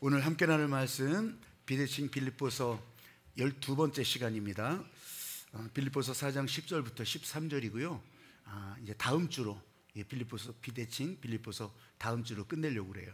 오늘 함께 나눌 말씀 비대칭 빌립보서 12번째 시간입니다. 빌립보서 4장 10절부터 13절이고요. 이제 다음 주로 빌립보서 비대칭 빌립보서 다음 주로 끝내려고 그래요.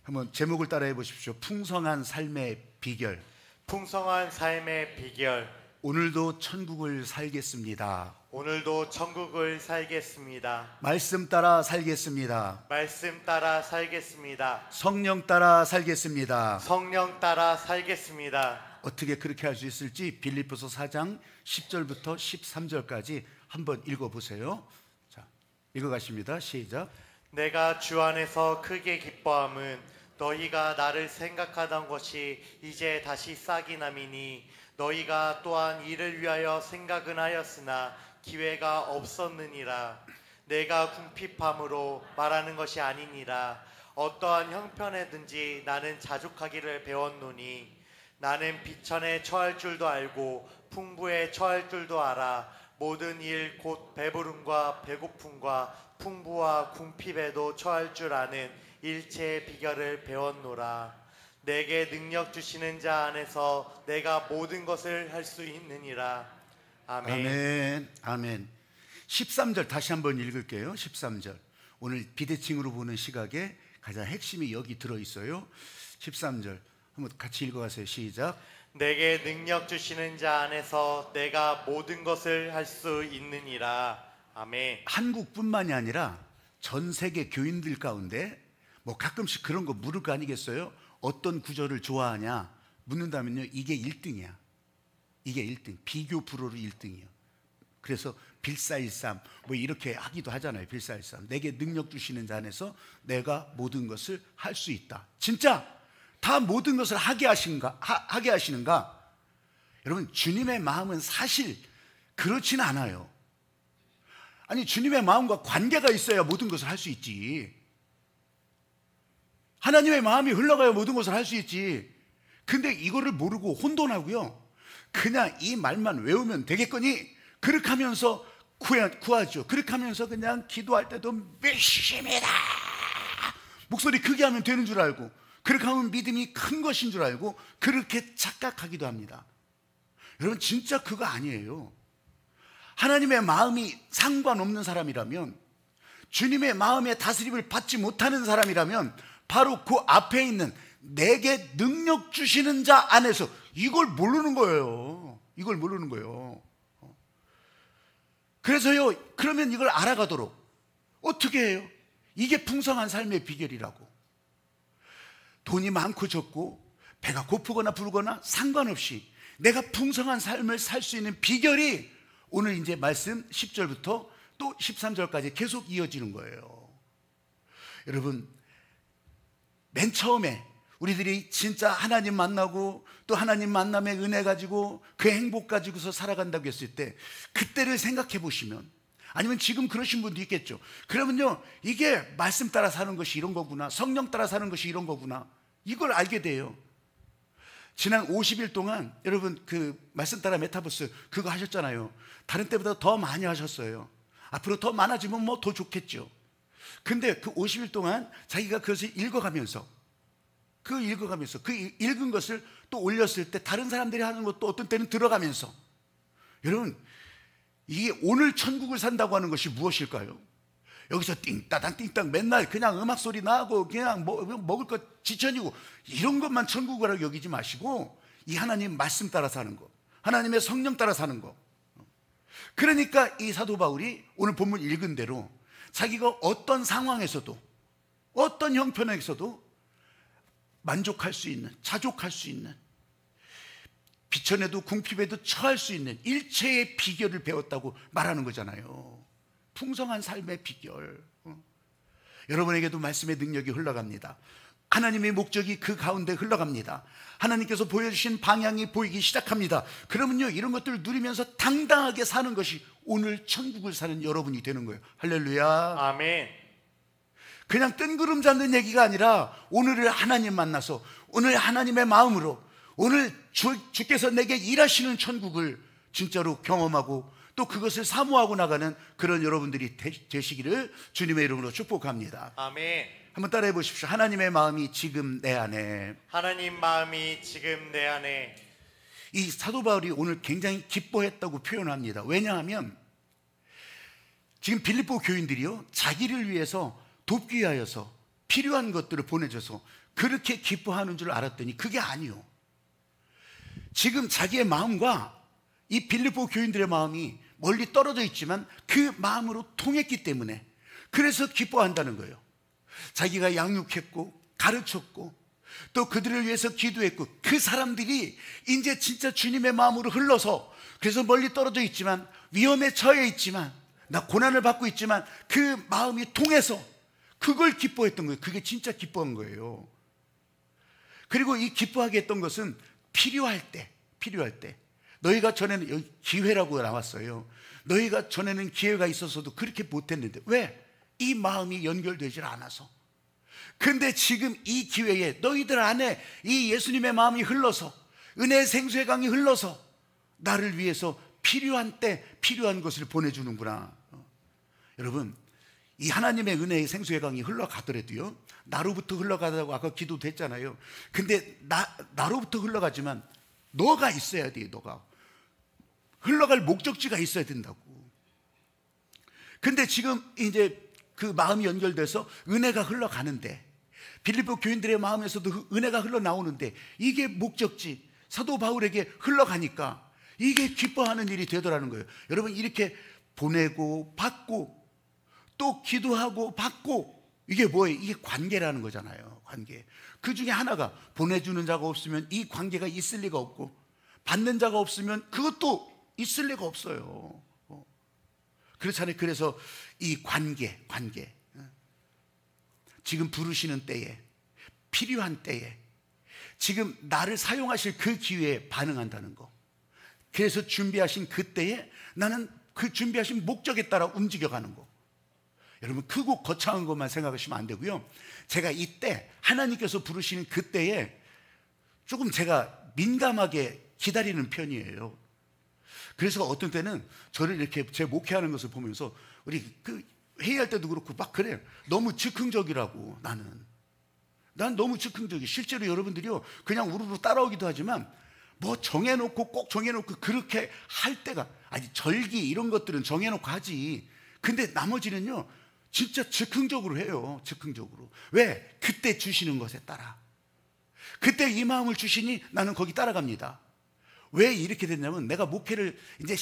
한번 제목을 따라해 보십시오. 풍성한 삶의 비결. 풍성한 삶의 비결. 오늘도 천국을 살겠습니다. 오늘도 천국을 살겠습니다. 말씀 따라 살겠습니다. 말씀 따라 살겠습니다. 성령 따라 살겠습니다. 성령 따라 살겠습니다. 어떻게 그렇게 할 수 있을지 빌립보서 4장 10절부터 13절까지 한번 읽어보세요. 자, 읽어가십니다. 시작. 내가 주 안에서 크게 기뻐함은 너희가 나를 생각하던 것이 이제 다시 싹이 남이니 너희가 또한 이를 위하여 생각은 하였으나 기회가 없었느니라. 내가 궁핍함으로 말하는 것이 아니니라. 어떠한 형편에든지 나는 자족하기를 배웠노니 나는 비천에 처할 줄도 알고 풍부에 처할 줄도 알아. 모든 일 곧 배부름과 배고픔과 풍부와 궁핍에도 처할 줄 아는 일체의 비결을 배웠노라. 내게 능력 주시는 자 안에서 내가 모든 것을 할 수 있느니라. 아멘. 아멘. 아멘. 13절 다시 한번 읽을게요. 13절. 오늘 비대칭으로 보는 시각에 가장 핵심이 여기 들어있어요. 13절 한번 같이 읽어가세요. 시작. 내게 능력 주시는 자 안에서 내가 모든 것을 할 수 있느니라. 아멘. 한국뿐만이 아니라 전 세계 교인들 가운데 뭐 가끔씩 그런 거 물을 거 아니겠어요? 어떤 구절을 좋아하냐 묻는다면요, 이게 1등이야. 이게 1등. 비교 프로로 1등이에요. 그래서 빌사일삼 뭐 이렇게 하기도 하잖아요. 빌사일삼. 내게 능력 주시는 자 안에서 내가 모든 것을 할 수 있다. 진짜 다 모든 것을 하게 하시는가? 여러분, 주님의 마음은 사실 그렇지는 않아요. 아니, 주님의 마음과 관계가 있어야 모든 것을 할 수 있지. 하나님의 마음이 흘러가야 모든 것을 할 수 있지. 근데 이거를 모르고 혼돈하고요, 그냥 이 말만 외우면 되겠거니 그렇게 하면서 구하죠. 그렇게 하면서 그냥 기도할 때도 믿습니다 목소리 크게 하면 되는 줄 알고, 그렇게 하면 믿음이 큰 것인 줄 알고 그렇게 착각하기도 합니다. 여러분, 진짜 그거 아니에요. 하나님의 마음이 상관없는 사람이라면, 주님의 마음의 다스림을 받지 못하는 사람이라면 바로 그 앞에 있는 내게 능력 주시는 자 안에서 이걸 모르는 거예요. 이걸 모르는 거예요. 그래서요, 그러면 이걸 알아가도록 어떻게 해요? 이게 풍성한 삶의 비결이라고. 돈이 많고 적고 배가 고프거나 부르거나 상관없이 내가 풍성한 삶을 살 수 있는 비결이 오늘 이제 말씀 10절부터 또 13절까지 계속 이어지는 거예요. 여러분, 맨 처음에 우리들이 진짜 하나님 만나고 또 하나님 만남의 은혜 가지고 그 행복 가지고서 살아간다고 했을 때 그때를 생각해 보시면, 아니면 지금 그러신 분도 있겠죠. 그러면요, 이게 말씀 따라 사는 것이 이런 거구나, 성령 따라 사는 것이 이런 거구나, 이걸 알게 돼요. 지난 50일 동안 여러분 그 말씀 따라 메타버스 그거 하셨잖아요. 다른 때보다 더 많이 하셨어요. 앞으로 더 많아지면 뭐 더 좋겠죠. 근데 그 50일 동안 자기가 그것을 읽어가면서 그 읽은 것을 또 올렸을 때 다른 사람들이 하는 것도 어떤 때는 들어가면서, 여러분, 이게 오늘 천국을 산다고 하는 것이 무엇일까요? 여기서 띵따당 띵땅 맨날 그냥 음악 소리 나고 그냥 먹을 것 지천이고 이런 것만 천국이라고 여기지 마시고 이 하나님 말씀 따라 사는 거, 하나님의 성령 따라 사는 거. 그러니까 이 사도 바울이 오늘 본문 읽은 대로 자기가 어떤 상황에서도 어떤 형편에서도 만족할 수 있는, 자족할 수 있는, 비천에도 궁핍에도 처할 수 있는 일체의 비결을 배웠다고 말하는 거잖아요. 풍성한 삶의 비결. 여러분에게도 말씀의 능력이 흘러갑니다. 하나님의 목적이 그 가운데 흘러갑니다. 하나님께서 보여주신 방향이 보이기 시작합니다. 그러면요, 이런 것들을 누리면서 당당하게 사는 것이 오늘 천국을 사는 여러분이 되는 거예요. 할렐루야. 아멘. 그냥 뜬구름 잡는 얘기가 아니라 오늘을 하나님 만나서 오늘 하나님의 마음으로 오늘 주께서 내게 일하시는 천국을 진짜로 경험하고 또 그것을 사모하고 나가는 그런 여러분들이 되시기를 주님의 이름으로 축복합니다. 아멘. 한번 따라해 보십시오. 하나님의 마음이 지금 내 안에. 하나님 마음이 지금 내 안에. 이 사도 바울이 오늘 굉장히 기뻐했다고 표현합니다. 왜냐하면 지금 빌립보 교인들이요, 자기를 위해서 돕기 위하여서 필요한 것들을 보내줘서 그렇게 기뻐하는 줄 알았더니 그게 아니요. 지금 자기의 마음과 이 빌립보 교인들의 마음이 멀리 떨어져 있지만 그 마음으로 통했기 때문에 그래서 기뻐한다는 거예요. 자기가 양육했고 가르쳤고 또 그들을 위해서 기도했고 그 사람들이 이제 진짜 주님의 마음으로 흘러서, 그래서 멀리 떨어져 있지만 위험에 처해 있지만 나 고난을 받고 있지만 그 마음이 통해서 그걸 기뻐했던 거예요. 그게 진짜 기뻐한 거예요. 그리고 이 기뻐하게 했던 것은 필요할 때 너희가 전에는, 여기 기회라고 나왔어요. 너희가 전에는 기회가 있어서도 그렇게 못했는데 왜? 이 마음이 연결되질 않아서. 근데 지금 이 기회에 너희들 안에 이 예수님의 마음이 흘러서, 은혜의 생수의 강이 흘러서 나를 위해서 필요한 때 필요한 것을 보내주는구나. 여러분, 이 하나님의 은혜의 생수의 강이 흘러가더라도요, 나로부터 흘러가다고 아까 기도도 했잖아요. 근데 나로부터 흘러가지만 너가 있어야 돼요. 너가 흘러갈 목적지가 있어야 된다고. 근데 지금 이제 그 마음이 연결돼서 은혜가 흘러가는데, 빌립보 교인들의 마음에서도 그 은혜가 흘러나오는데 이게 목적지, 사도 바울에게 흘러가니까 이게 기뻐하는 일이 되더라는 거예요. 여러분, 이렇게 보내고 받고 또 기도하고 받고, 이게 뭐예요? 이게 관계라는 거잖아요. 관계. 그 중에 하나가, 보내주는 자가 없으면 이 관계가 있을 리가 없고, 받는 자가 없으면 그것도 있을 리가 없어요. 그렇잖아요. 그래서 이 관계 지금 부르시는 때에, 필요한 때에, 지금 나를 사용하실 그 기회에 반응한다는 거. 그래서 준비하신 그때에 나는 그 준비하신 목적에 따라 움직여가는 거. 여러분, 크고 거창한 것만 생각하시면 안 되고요, 제가 이때 하나님께서 부르시는 그때에 조금 제가 민감하게 기다리는 편이에요. 그래서 어떤 때는 저를 이렇게 제 목회하는 것을 보면서, 우리 그 회의할 때도 그렇고 막 그래요. 너무 즉흥적이라고. 난 너무 즉흥적이. 실제로 여러분들이요, 그냥 우르르 따라오기도 하지만 뭐 정해놓고 꼭 정해놓고 그렇게 할 때가, 아니 절기 이런 것들은 정해놓고 하지. 근데 나머지는요 진짜 즉흥적으로 해요. 즉흥적으로. 왜? 그때 주시는 것에 따라. 그때 이 마음을 주시니 나는 거기 따라갑니다. 왜 이렇게 됐냐면, 내가 목회를 이제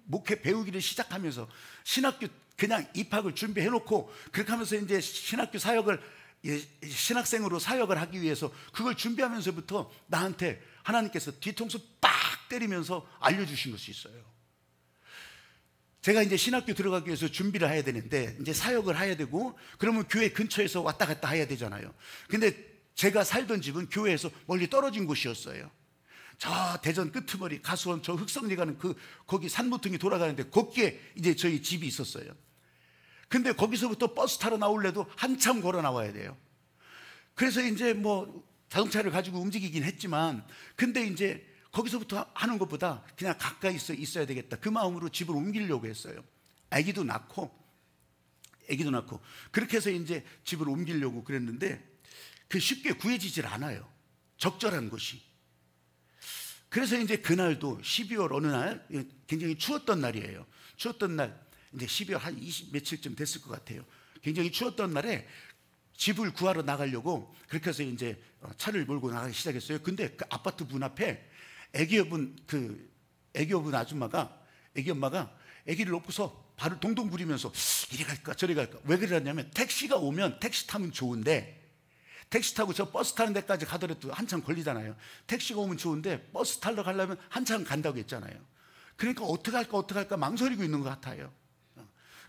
목회 배우기를 시작하면서 신학교 그냥 입학을 준비해놓고 그렇게 하면서 이제 신학교 사역을, 신학생으로 사역을 하기 위해서 그걸 준비하면서부터 나한테 하나님께서 뒤통수 빡 때리면서 알려주신 것이 있어요. 제가 이제 신학교 들어가기 위해서 준비를 해야 되는데, 이제 사역을 해야 되고, 그러면 교회 근처에서 왔다 갔다 해야 되잖아요. 근데 제가 살던 집은 교회에서 멀리 떨어진 곳이었어요. 저 대전 끄트머리 가수원 저 흑성리 가는 거기 산모퉁이 돌아가는데 거기에 이제 저희 집이 있었어요. 근데 거기서부터 버스 타러 나오려도 한참 걸어 나와야 돼요. 그래서 이제 뭐 자동차를 가지고 움직이긴 했지만, 근데 이제 거기서부터 하는 것보다 그냥 가까이 있어야 되겠다, 그 마음으로 집을 옮기려고 했어요. 아기도 낳고 그렇게 해서 이제 집을 옮기려고 그랬는데, 그 쉽게 구해지질 않아요. 적절한 곳이. 그래서 이제 그날도 12월 어느 날, 굉장히 추웠던 날이에요. 추웠던 날, 이제 12월 한 20 며칠쯤 됐을 것 같아요. 굉장히 추웠던 날에 집을 구하러 나가려고 그렇게 해서 이제 차를 몰고 나가기 시작했어요. 근데 그 아파트 문 앞에 애기 엄마가 애기를 놓고서 발을 동동 구리면서 이리 갈까 저리 갈까. 왜 그러냐면, 택시가 오면 택시 타면 좋은데, 택시 타고 저 버스 타는 데까지 가더라도 한참 걸리잖아요. 택시가 오면 좋은데 버스 타러 가려면 한참 간다고 했잖아요. 그러니까 어떻게 할까 망설이고 있는 것 같아요.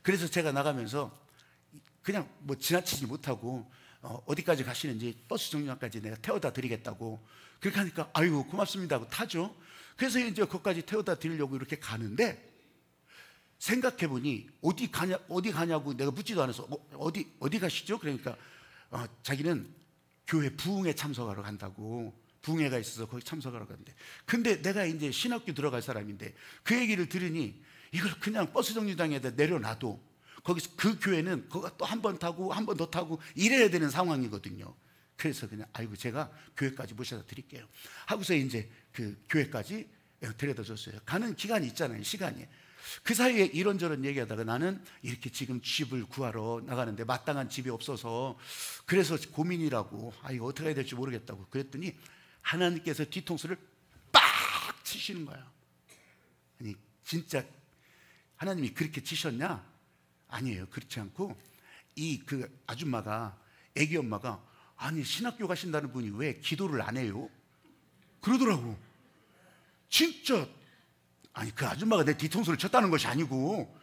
그래서 제가 나가면서 그냥 뭐 지나치지 못하고 어디까지 가시는지 버스 정류장까지 내가 태워다 드리겠다고 그렇게 하니까, 아이고 고맙습니다 하고 타죠. 그래서 이제 거기까지 태워다 드리려고 이렇게 가는데, 생각해보니 어디 가냐고 내가 묻지도 않아서, 어디 가시죠? 그러니까 자기는 교회 부흥회 참석하러 간다고, 부흥회가 있어서 거기 참석하러 간대. 근데 내가 이제 신학교 들어갈 사람인데 그 얘기를 들으니, 이걸 그냥 버스 정류장에다 내려놔도 거기서 그 교회는 그거 또 한 번 타고 한 번 더 타고 이래야 되는 상황이거든요. 그래서 그냥 아이고 제가 교회까지 모셔다 드릴게요 하고서 이제 그 교회까지 데려다 줬어요. 가는 기간이 있잖아요, 시간이. 그 사이에 이런저런 얘기하다가 나는 이렇게 지금 집을 구하러 나가는데 마땅한 집이 없어서 그래서 고민이라고, 이거 어떻게 해야 될지 모르겠다고 그랬더니 하나님께서 뒤통수를 빡 치시는 거야. 아니 진짜 하나님이 그렇게 치셨냐? 아니에요. 그렇지 않고 그 아줌마가, 애기 엄마가 아니 신학교 가신다는 분이 왜 기도를 안 해요? 그러더라고. 진짜 아니 그 아줌마가 내 뒤통수를 쳤다는 것이 아니고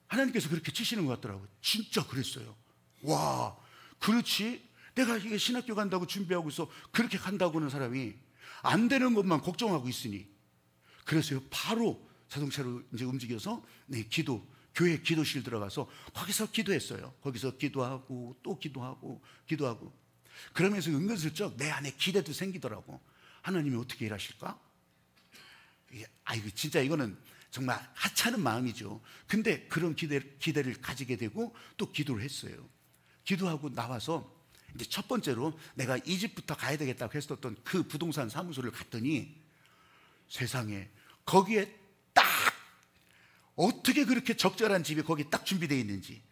하나님께서 그렇게 치시는 것 같더라고요. 진짜 그랬어요. 와, 그렇지? 내가 이게 신학교 간다고 준비하고 있어 그렇게 간다고 하는 사람이 안 되는 것만 걱정하고 있으니. 그래서요 바로 자동차로 이제 움직여서 교회 기도실 들어가서 거기서 기도했어요. 거기서 기도하고 또 기도하고 그러면서 은근슬쩍 내 안에 기대도 생기더라고. 하나님이 어떻게 일하실까? 아이고 진짜 이거는 정말 하찮은 마음이죠. 근데 그런 기대를 가지게 되고 또 기도를 했어요. 기도하고 나와서 이제 첫 번째로 내가 이 집부터 가야 되겠다고 했었던 그 부동산 사무소를 갔더니 세상에 거기에 딱 어떻게 그렇게 적절한 집이 거기 딱 준비되어 있는지.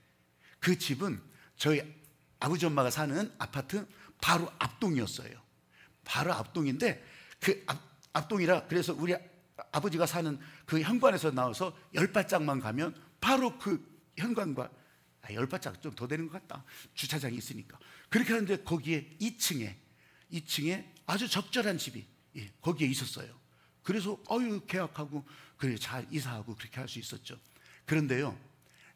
그 집은 저희 아버지 엄마가 사는 아파트 바로 앞동이었어요. 바로 앞동인데 그 앞동이라 그래서 우리 아버지가 사는 그 현관에서 나와서 10발짝만 가면 바로 그 현관과 10발짝 좀 더 되는 것 같다. 주차장이 있으니까. 그렇게 하는데 거기에 2층에 아주 적절한 집이 거기에 있었어요. 그래서 계약하고 그래 잘 이사하고 그렇게 할 수 있었죠. 그런데요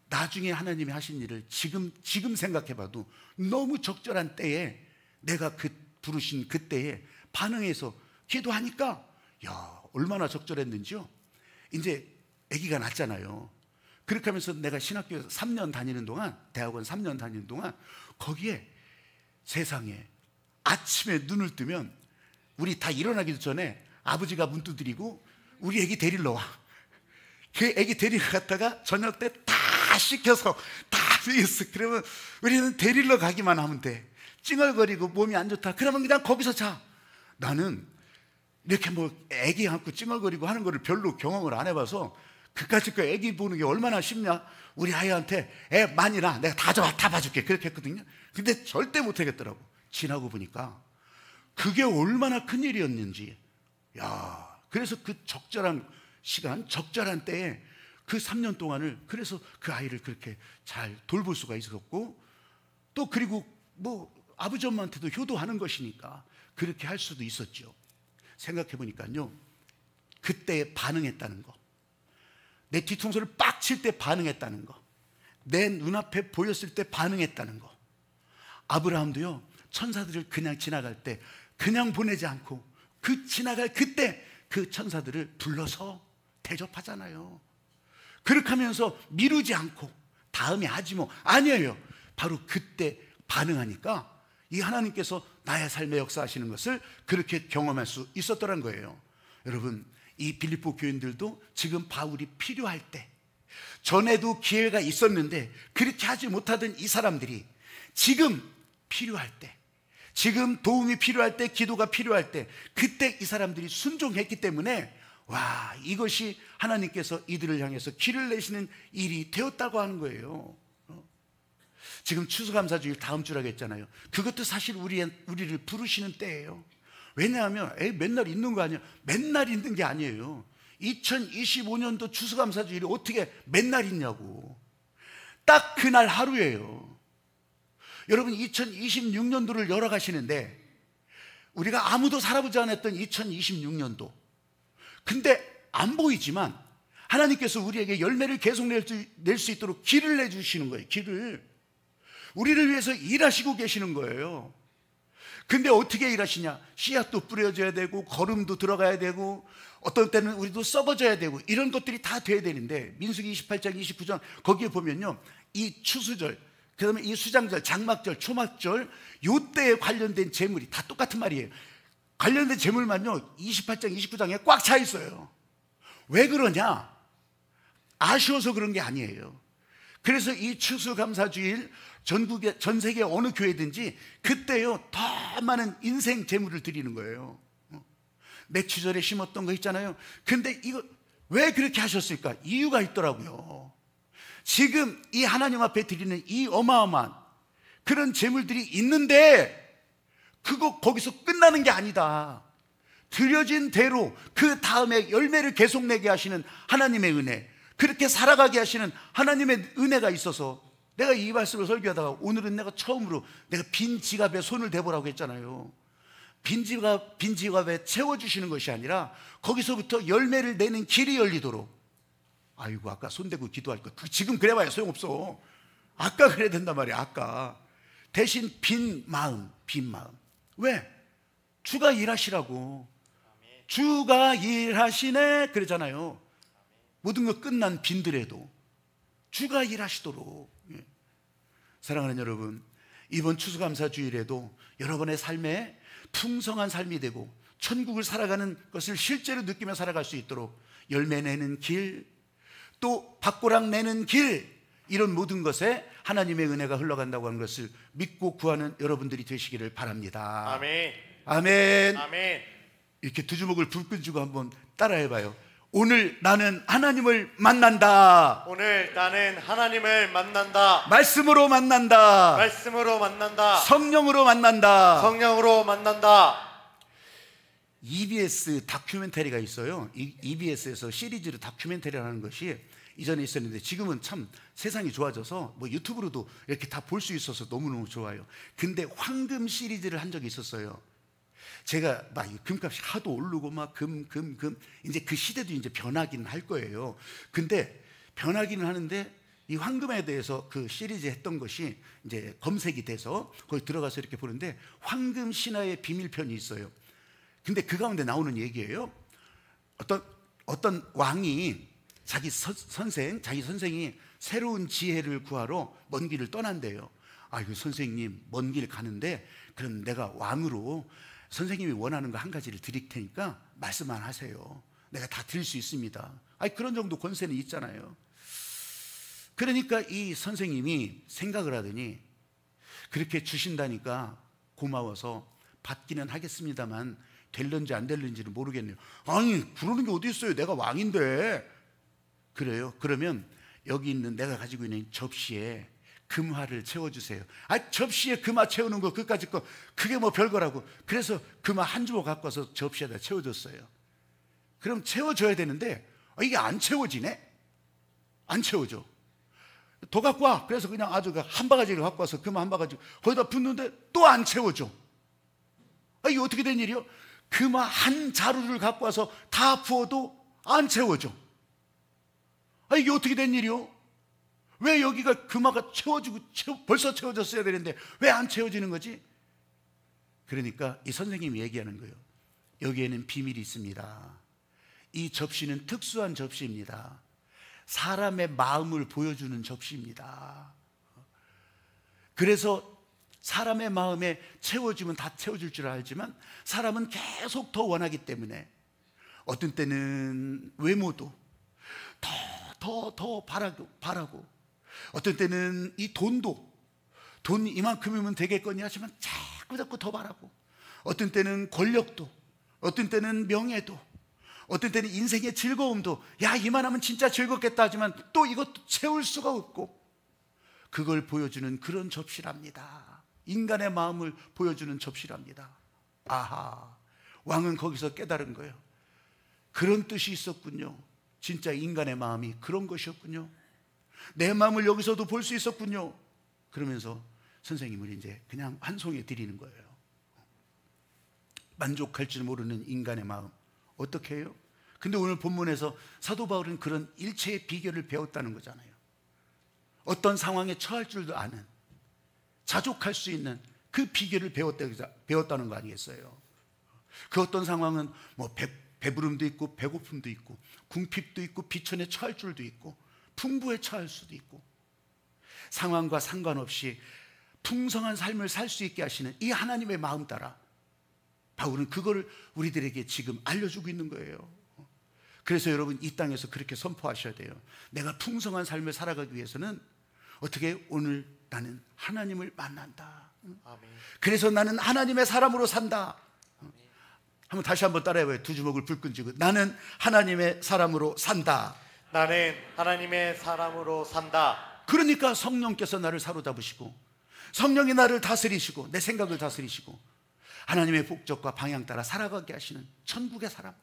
나중에 하나님이 하신 일을 지금 생각해봐도 너무 적절한 때에 내가 부르신 그때에 반응해서 기도하니까 얼마나 적절했는지요. 이제 아기가 낳았잖아요. 그렇게 하면서 내가 신학교 3년 다니는 동안, 대학원 3년 다니는 동안 거기에 세상에 아침에 눈을 뜨면 우리 다 일어나기도 전에 아버지가 문 두드리고 우리 아기 데리러 와. 그 아기 데리러 갔다가 저녁 때 다 씻겨서 다 비었어. 그러면 우리는 데리러 가기만 하면 돼. 찡얼거리고 몸이 안 좋다 그러면 그냥 거기서 자. 나는 이렇게 아기 안고 찡얼거리고 하는 거를 별로 경험을 안 해봐서 그까짓 거 아기 보는 게 얼마나 쉽냐. 우리 아이한테 애 많이 낳아 내가 다 봐줄게 그렇게 했거든요. 근데 절대 못 하겠더라고. 지나고 보니까 그게 얼마나 큰일이었는지. 그래서 그 적절한 시간 적절한 때에 그 3년 동안을 그래서 그 아이를 그렇게 잘 돌볼 수가 있었고, 또 그리고 아버지 엄마한테도 효도하는 것이니까 그렇게 할 수도 있었죠. 생각해 보니까요 그때 반응했다는 거, 내 뒤통수를 빡 칠 때 반응했다는 거, 내 눈앞에 보였을 때 반응했다는 거. 아브라함도요 천사들을 그냥 지나갈 때 그냥 보내지 않고 그 지나갈 그때 그 천사들을 불러서 대접하잖아요. 그렇게 하면서 미루지 않고 다음에 하지 아니에요. 바로 그때 반응하니까 이 하나님께서 나의 삶에 역사하시는 것을 그렇게 경험할 수 있었더란 거예요. 여러분 이 빌립보 교인들도 지금 바울이 필요할 때, 전에도 기회가 있었는데 그렇게 하지 못하던 이 사람들이 지금 필요할 때, 지금 도움이 필요할 때, 기도가 필요할 때, 그때 이 사람들이 순종했기 때문에 이것이 하나님께서 이들을 향해서 길을 내시는 일이 되었다고 하는 거예요. 지금 추수감사주일 다음 주라고 했잖아요. 그것도 사실 우리를 부르시는 때예요. 왜냐하면 맨날 있는 거 아니에요. 맨날 있는 게 아니에요. 2025년도 추수감사주일이 어떻게 맨날 있냐고. 딱 그날 하루예요. 여러분 2026년도를 열어가시는데 우리가 아무도 살아보지 않았던 2026년도, 근데 안 보이지만 하나님께서 우리에게 열매를 계속 낼 수 있도록 길을 내주시는 거예요. 길을 우리를 위해서 일하시고 계시는 거예요. 근데 어떻게 일하시냐? 씨앗도 뿌려져야 되고 걸음도 들어가야 되고 어떤 때는 우리도 썩어져야 되고 이런 것들이 다 돼야 되는데, 민수기 28장 29장 거기에 보면요 이 추수절, 그 다음에 이 수장절, 장막절, 초막절 요때에 관련된 재물이 다 똑같은 말이에요. 관련된 재물만요 28장 29장에 꽉 차 있어요. 왜 그러냐? 아쉬워서 그런 게 아니에요. 그래서 이 추수감사주일 전국에, 전 세계 어느 교회든지 그때요 더 많은 인생 제물을 드리는 거예요. 맥추절에 심었던 거 있잖아요. 근데 이거 왜 그렇게 하셨을까? 이유가 있더라고요. 지금 이 하나님 앞에 드리는 이 어마어마한 그런 제물들이 있는데 그거 거기서 끝나는 게 아니다. 드려진 대로 그 다음에 열매를 계속 내게 하시는 하나님의 은혜, 그렇게 살아가게 하시는 하나님의 은혜가 있어서 내가 이 말씀을 설교하다가 오늘은 내가 처음으로 내가 빈 지갑에 손을 대보라고 했잖아요. 빈 지갑에 채워주시는 것이 아니라 거기서부터 열매를 내는 길이 열리도록. 아이고, 아까 손대고 기도할 거 지금 그래봐야 소용없어. 아까 그래야 된단 말이야. 아까 대신 빈 마음. 왜? 주가 일하시라고. 주가 일하시네 그러잖아요. 모든 것 끝난 빈들에도 주가 일하시도록. 사랑하는 여러분, 이번 추수감사주일에도 여러분의 삶에 풍성한 삶이 되고 천국을 살아가는 것을 실제로 느끼며 살아갈 수 있도록 열매 내는 길, 또 밭고랑 내는 길, 이런 모든 것에 하나님의 은혜가 흘러간다고 하는 것을 믿고 구하는 여러분들이 되시기를 바랍니다. 아멘. 아멘. 아멘. 이렇게 두 주먹을 불끈 쥐고 한번 따라해봐요. 오늘 나는 하나님을 만난다. 오늘 나는 하나님을 만난다. 말씀으로 만난다. 말씀으로 만난다. 성령으로 만난다. 성령으로 만난다. EBS 다큐멘터리가 있어요. EBS에서 시리즈로 다큐멘터리를 하는 것이 이전에 있었는데 지금은 참 세상이 좋아져서 뭐 유튜브로도 이렇게 다 볼 수 있어서 너무너무 좋아요. 근데 황금 시리즈를 한 적이 있었어요. 제가 막 금값이 하도 오르고 막 금 이제 그 시대도 이제 변하기는 할 거예요. 근데 변하기는 하는데 이 황금에 대해서 그 시리즈 했던 것이 이제 검색이 돼서 거기 들어가서 이렇게 보는데 황금 신화의 비밀편이 있어요. 근데 그 가운데 나오는 얘기예요. 어떤 왕이 자기 선생이 새로운 지혜를 구하러 먼 길을 떠난대요. 아이고 선생님, 먼 길 가는데 그럼 내가 왕으로 선생님이 원하는 거 한 가지를 드릴 테니까 말씀만 하세요. 내가 다 드릴 수 있습니다. 아니 그런 정도 권세는 있잖아요. 그러니까 이 선생님이 생각을 하더니 그렇게 주신다니까 고마워서 받기는 하겠습니다만 될런지 안 될런지는 모르겠네요. 아니 그러는 게 어디 있어요. 내가 왕인데. 그래요? 그러면 여기 있는 내가 가지고 있는 접시에 금화를 채워주세요. 아, 접시에 금화 채우는 거 그까짓 거 그게 뭐 별거라고. 그래서 금화 한 주먹 갖고 와서 접시에다 채워줬어요. 그럼 채워줘야 되는데 이게 안 채워지네? 안 채워져. 더 갖고 와. 그래서 그냥 아주 한 바가지를 갖고 와서 금화 한 바가지 거기다 붓는데 또 안 채워져. 이게 어떻게 된 일이요? 금화 한 자루를 갖고 와서 다 부어도 안 채워져. 이게 어떻게 된 일이요? 왜 여기가 금화가 채워지고 벌써 채워졌어야 되는데 왜 안 채워지는 거지? 그러니까 이 선생님이 얘기하는 거예요. 여기에는 비밀이 있습니다. 이 접시는 특수한 접시입니다. 사람의 마음을 보여주는 접시입니다. 그래서 사람의 마음에 채워지면 다 채워질 줄 알지만 사람은 계속 더 원하기 때문에 어떤 때는 외모도 더 바라고 어떤 때는 이 돈 이만큼이면 되겠거니 하지만 자꾸 더 바라고 어떤 때는 권력도 어떤 때는 명예도 어떤 때는 인생의 즐거움도 야 이만하면 진짜 즐겁겠다 하지만 또 이것도 채울 수가 없고 그걸 보여주는 그런 접시랍니다. 인간의 마음을 보여주는 접시랍니다. 아하, 왕은 거기서 깨달은 거예요. 그런 뜻이 있었군요. 진짜 인간의 마음이 그런 것이었군요. 내 마음을 여기서도 볼 수 있었군요. 그러면서 선생님을 이제 그냥 한 송이 드리는 거예요. 만족할 줄 모르는 인간의 마음 어떻게 해요? 근데 오늘 본문에서 사도 바울은 그런 일체의 비결을 배웠다는 거잖아요. 어떤 상황에 처할 줄도 아는, 자족할 수 있는 그 비결을 배웠다는 거 아니겠어요? 그 어떤 상황은 뭐 배부름도 있고 배고픔도 있고 궁핍도 있고 비천에 처할 줄도 있고 풍부에 처할 수도 있고 상황과 상관없이 풍성한 삶을 살 수 있게 하시는 이 하나님의 마음 따라 바울은 그거를 우리들에게 지금 알려주고 있는 거예요. 그래서 여러분 이 땅에서 그렇게 선포하셔야 돼요. 내가 풍성한 삶을 살아가기 위해서는 어떻게? 오늘 나는 하나님을 만난다. 아멘. 그래서 나는 하나님의 사람으로 산다. 한번 다시 한번 따라해봐요. 두 주먹을 불끈 쥐고 나는 하나님의 사람으로 산다. 나는 하나님의 사람으로 산다. 그러니까 성령께서 나를 사로잡으시고 성령이 나를 다스리시고 내 생각을 다스리시고 하나님의 목적과 방향 따라 살아가게 하시는 천국의 사람,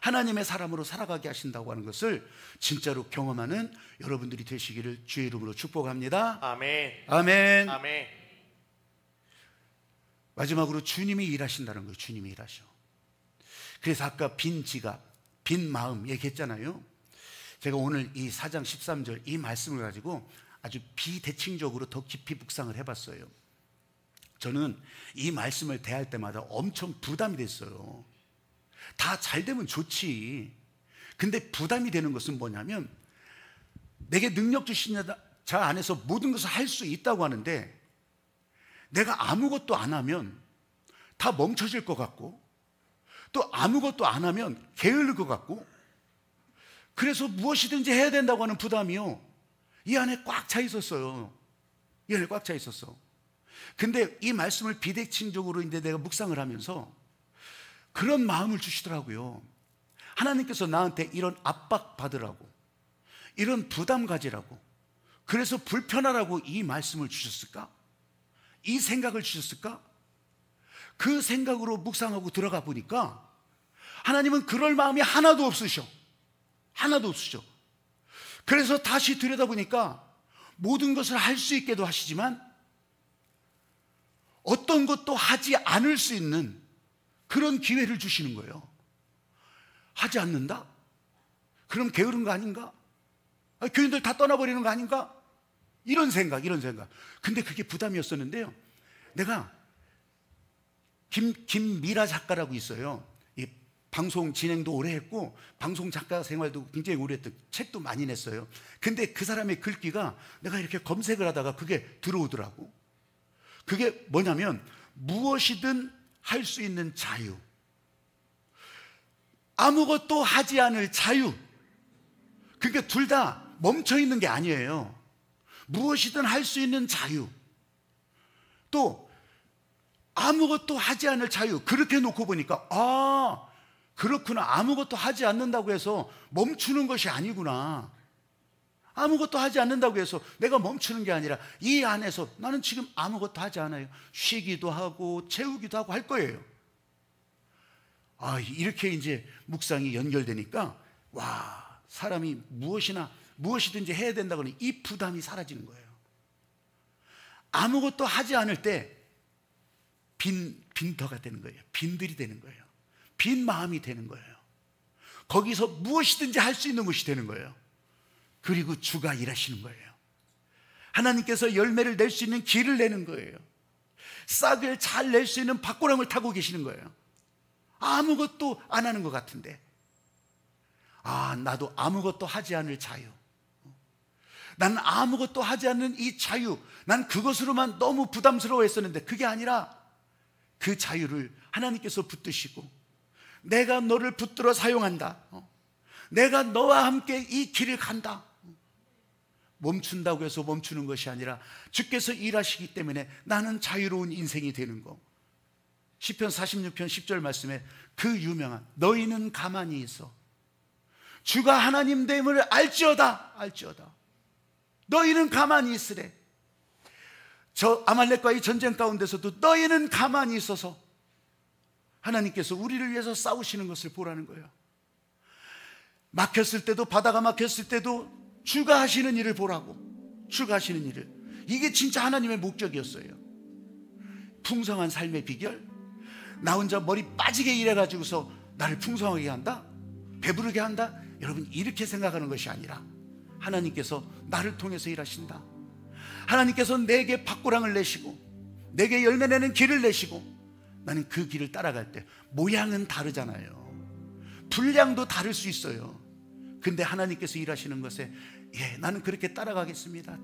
하나님의 사람으로 살아가게 하신다고 하는 것을 진짜로 경험하는 여러분들이 되시기를 주의 이름으로 축복합니다. 아멘. 아멘. 아멘. 마지막으로 주님이 일하신다는 거예요. 주님이 일하셔. 그래서 아까 빈 지갑, 빈 마음 얘기했잖아요. 제가 오늘 이 4장 13절 이 말씀을 가지고 아주 비대칭적으로 더 깊이 묵상을 해봤어요. 저는 이 말씀을 대할 때마다 엄청 부담이 됐어요. 다 잘 되면 좋지. 근데 부담이 되는 것은 뭐냐면 내게 능력 주신 자 안에서 모든 것을 할 수 있다고 하는데 내가 아무것도 안 하면 다 멈춰질 것 같고 또 아무것도 안 하면 게을릴 것 같고 그래서 무엇이든지 해야 된다고 하는 부담이요. 이 안에 꽉 차 있었어요. 이 안에 꽉 차 있었어. 근데 이 말씀을 비대칭적으로 이제 내가 묵상을 하면서 그런 마음을 주시더라고요. 하나님께서 나한테 이런 압박 받으라고, 이런 부담 가지라고, 그래서 불편하라고 이 말씀을 주셨을까? 이 생각을 주셨을까? 그 생각으로 묵상하고 들어가 보니까 하나님은 그럴 마음이 하나도 없으셔. 하나도 없으셔. 그래서 다시 들여다보니까 모든 것을 할 수 있게도 하시지만 어떤 것도 하지 않을 수 있는 그런 기회를 주시는 거예요. 하지 않는다? 그럼 게으른 거 아닌가? 교인들 다 떠나버리는 거 아닌가? 이런 생각. 근데 그게 부담이었었는데요. 내가 김미라 작가라고 있어요. 이 방송 진행도 오래 했고 방송 작가 생활도 굉장히 오래 했고 책도 많이 냈어요. 근데 그 사람의 글귀가 내가 이렇게 검색을 하다가 그게 들어오더라고. 그게 뭐냐면 무엇이든 할 수 있는 자유, 아무것도 하지 않을 자유. 그러니까 둘 다 멈춰 있는 게 아니에요. 무엇이든 할 수 있는 자유, 또 아무것도 하지 않을 자유. 그렇게 놓고 보니까 아, 그렇구나. 아무것도 하지 않는다고 해서 멈추는 것이 아니구나. 아무것도 하지 않는다고 해서 내가 멈추는 게 아니라 이 안에서 나는 지금 아무것도 하지 않아요. 쉬기도 하고 채우기도 하고 할 거예요. 아, 이렇게 이제 묵상이 연결되니까 와, 사람이 무엇이든지 해야 된다고는 이 부담이 사라지는 거예요. 아무것도 하지 않을 때 빈터가 되는 거예요. 빈들이 되는 거예요. 빈 마음이 되는 거예요. 거기서 무엇이든지 할 수 있는 것이 되는 거예요. 그리고 주가 일하시는 거예요. 하나님께서 열매를 낼 수 있는 길을 내는 거예요. 싹을 잘 낼 수 있는 밭고랑을 타고 계시는 거예요. 아무것도 안 하는 것 같은데, 아, 나도 아무것도 하지 않을 자유, 나는 아무것도 하지 않는 이 자유, 난 그것으로만 너무 부담스러워했었는데 그게 아니라 그 자유를 하나님께서 붙드시고 내가 너를 붙들어 사용한다, 내가 너와 함께 이 길을 간다. 멈춘다고 해서 멈추는 것이 아니라 주께서 일하시기 때문에 나는 자유로운 인생이 되는 거. 시편 46편 10절 말씀에 그 유명한 너희는 가만히 있어 주가 하나님 됨을 알지어다. 너희는 가만히 있으래. 저 아말렉과의 전쟁 가운데서도 너희는 가만히 있어서 하나님께서 우리를 위해서 싸우시는 것을 보라는 거예요. 막혔을 때도, 바다가 막혔을 때도 주가 하시는 일을 보라고. 주가 하시는 일을. 이게 진짜 하나님의 목적이었어요. 풍성한 삶의 비결, 나 혼자 머리 빠지게 일해가지고서 나를 풍성하게 한다, 배부르게 한다, 여러분 이렇게 생각하는 것이 아니라 하나님께서 나를 통해서 일하신다. 하나님께서 내게 밭고랑을 내시고 내게 열매 내는 길을 내시고 나는 그 길을 따라갈 때 모양은 다르잖아요. 분량도 다를 수 있어요. 근데 하나님께서 일하시는 것에 나는 그렇게 따라가겠습니다.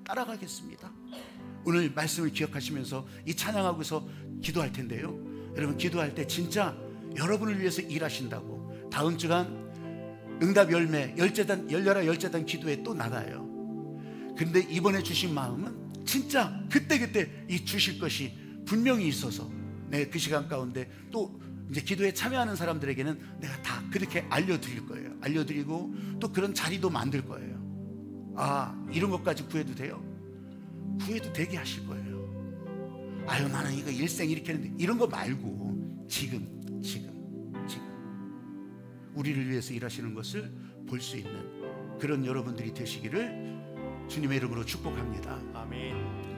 오늘 말씀을 기억하시면서 이 찬양하고서 기도할 텐데요, 여러분 기도할 때 진짜 여러분을 위해서 일하신다고 다음 주간 응답 열매 열려라 열재단 기도에 또 나가요. 근데 이번에 주신 마음은 진짜 그때그때 이 주실 것이 분명히 있어서 그 시간 가운데 또 이제 기도에 참여하는 사람들에게는 내가 다 그렇게 알려드릴 거예요. 알려드리고 또 그런 자리도 만들 거예요. 이런 것까지 구해도 돼요? 구해도 되게 하실 거예요. 나는 이거 일생 이렇게 했는데, 이런 거 말고 지금 우리를 위해서 일하시는 것을 볼 수 있는 그런 여러분들이 되시기를 주님의 이름으로 축복합니다. 아멘.